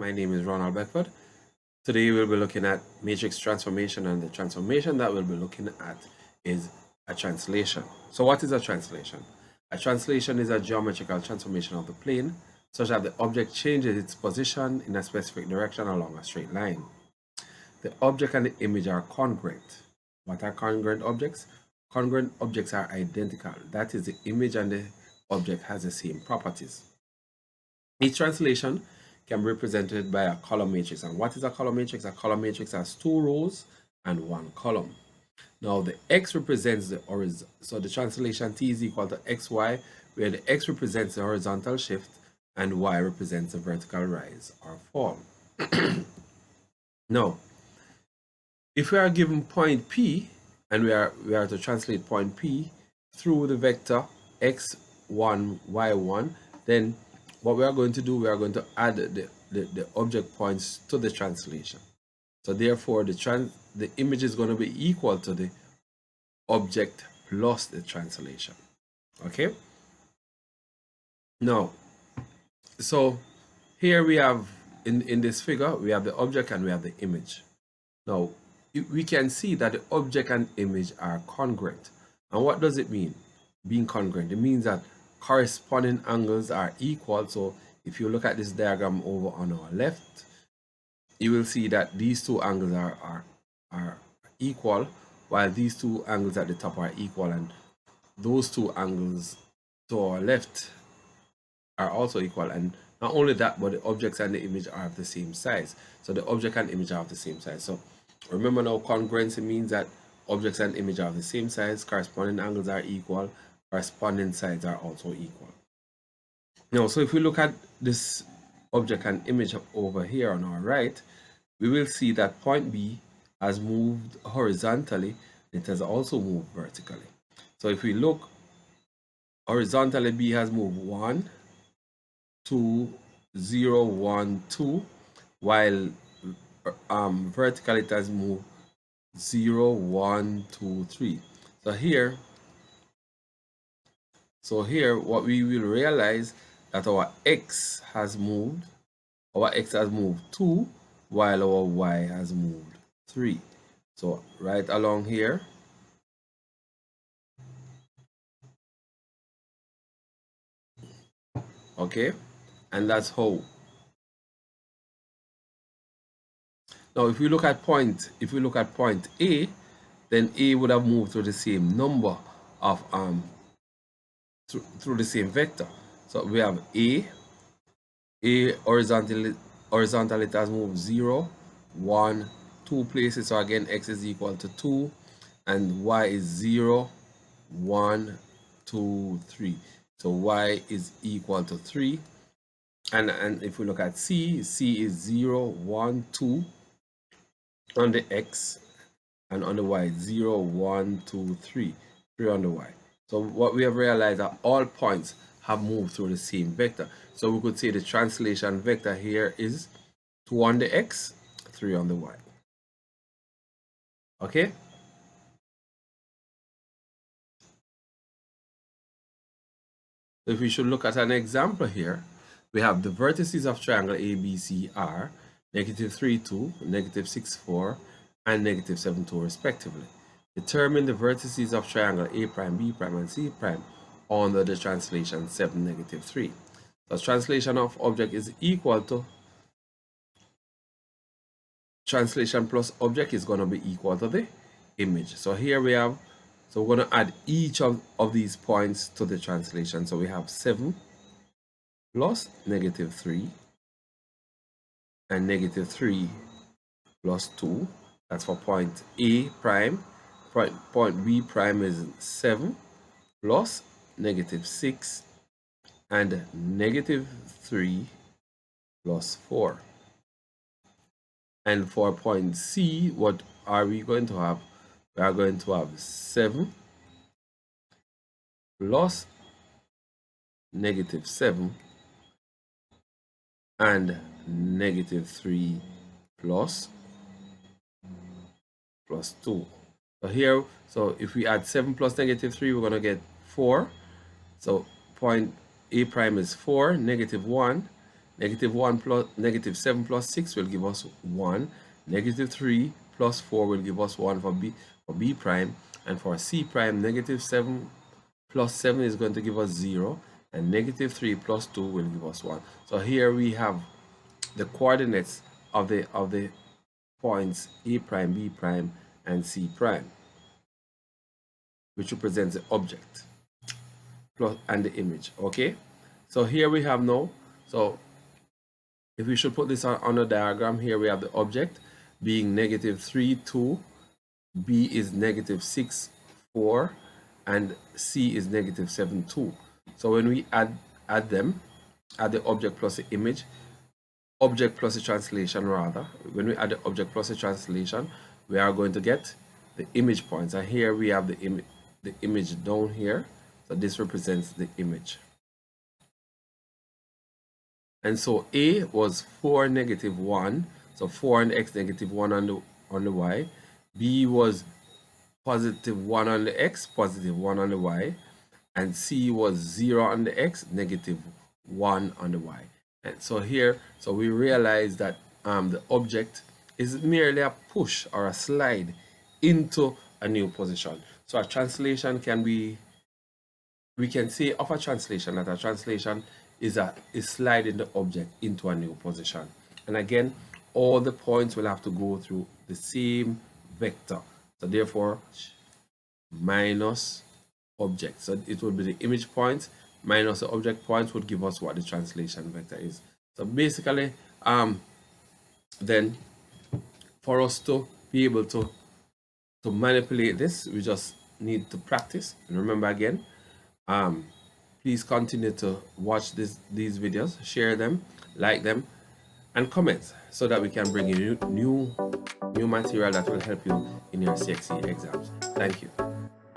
My name is Ronald. Today we'll be looking at matrix transformation, and the transformation that we'll be looking at is a translation. So what is a translation? A translation is a geometrical transformation of the plane such that the object changes its position in a specific direction along a straight line. The object and the image are congruent. What are congruent objects? Congruent objects are identical. That is, the image and the object has the same properties. Each translation can be represented by a column matrix. And what is a column matrix? A column matrix has 2 rows and 1 column. Now the x represents the horizon. So the translation t is equal to xy, where the x represents the horizontal shift and y represents the vertical rise or fall. Now, if we are given point P and we are to translate point P through the vector x1, y1, then what we are going to do, we are going to add the object points to the translation. So therefore, the image is going to be equal to the object plus the translation. Okay? Now, so here we have, in this figure, we have the object and we have the image. Now, we can see that the object and image are congruent. And what does it mean, being congruent? It means that corresponding angles are equal. So if you look at this diagram over on our left, you will see that these 2 angles are equal, while these 2 angles at the top are equal, and those 2 angles to our left are also equal. And not only that, but the objects and the image are of the same size. So the object and image are of the same size. So remember now, congruency means that objects and image are of the same size, corresponding angles are equal, corresponding sides are also equal. Now, so if we look at this object and image over here on our right, we will see that point B has moved horizontally. It has also moved vertically. So if we look horizontally, B has moved 1, 2, 0, 1, 2, while vertically it has moved 0, 1, 2, 3. So here what we will realize that our x has moved 2, while our y has moved 3. So right along here, okay, and that's how. Now if we look at point A, then A would have moved through the same number of through the same vector. So we have A horizontally it has moved 0, 1, 2 places. So again, x is equal to 2, and y is 0, 1, 2, 3. So y is equal to 3. And if we look at C is 0, 1, 2 on the x, and on the y 0, 1, 2, 3 on the y. So what we have realized that all points have moved through the same vector. So we could say the translation vector here is 2 on the x, 3 on the y. Okay? So if we should look at an example here, we have the vertices of triangle ABC are -3, 2, -6, 4, and -7, 2 respectively. Determine the vertices of triangle A prime, B prime, and C prime under the translation 7, -3. The translation of object is equal to translation plus object is going to be equal to the image. So here we have, so we're going to add each of these points to the translation. So we have 7 plus -3 and -3 plus 2. That's for point A prime. Point B prime is 7 plus -6 and -3 plus 4. And for point C, what are we going to have? We are going to have 7 plus -7 and -3 plus 2. So here, so if we add 7 plus -3, we're going to get 4. So point A prime is 4, -1, -1 plus -7 plus 6 will give us 1. -3 plus 4 will give us 1 for B prime. And for C prime, -7 plus 7 is going to give us 0. And -3 plus 2 will give us 1. So here we have the coordinates of the points A prime, B prime, and C prime, which represents the object plus and the image. Okay, so here we have now, so if we should put this on a diagram, here we have the object being -3, 2, B is -6, 4, and C is -7, 2. So when we add the object plus the image, object plus the translation rather, when we add the object plus the translation, we are going to get the image points. And here we have the image down here. So this represents the image. And so A was 4, -1. So 4 on the x, -1 on the y. B was +1 on the x, +1 on the y. And C was 0 on the x, -1 on the y. And so here, so we realize that the object is merely a push or a slide into a new position. So a translation can be, we can say of a translation that a translation is sliding the object into a new position. And again, all the points will have to go through the same vector. So therefore, minus object. So it would be the image points minus the object points would give us what the translation vector is. So basically, then for us to be able to manipulate this, we just need to practice. And remember again, please continue to watch these videos, share them, like them, and comment so that we can bring you new material that will help you in your CXC exams. Thank you.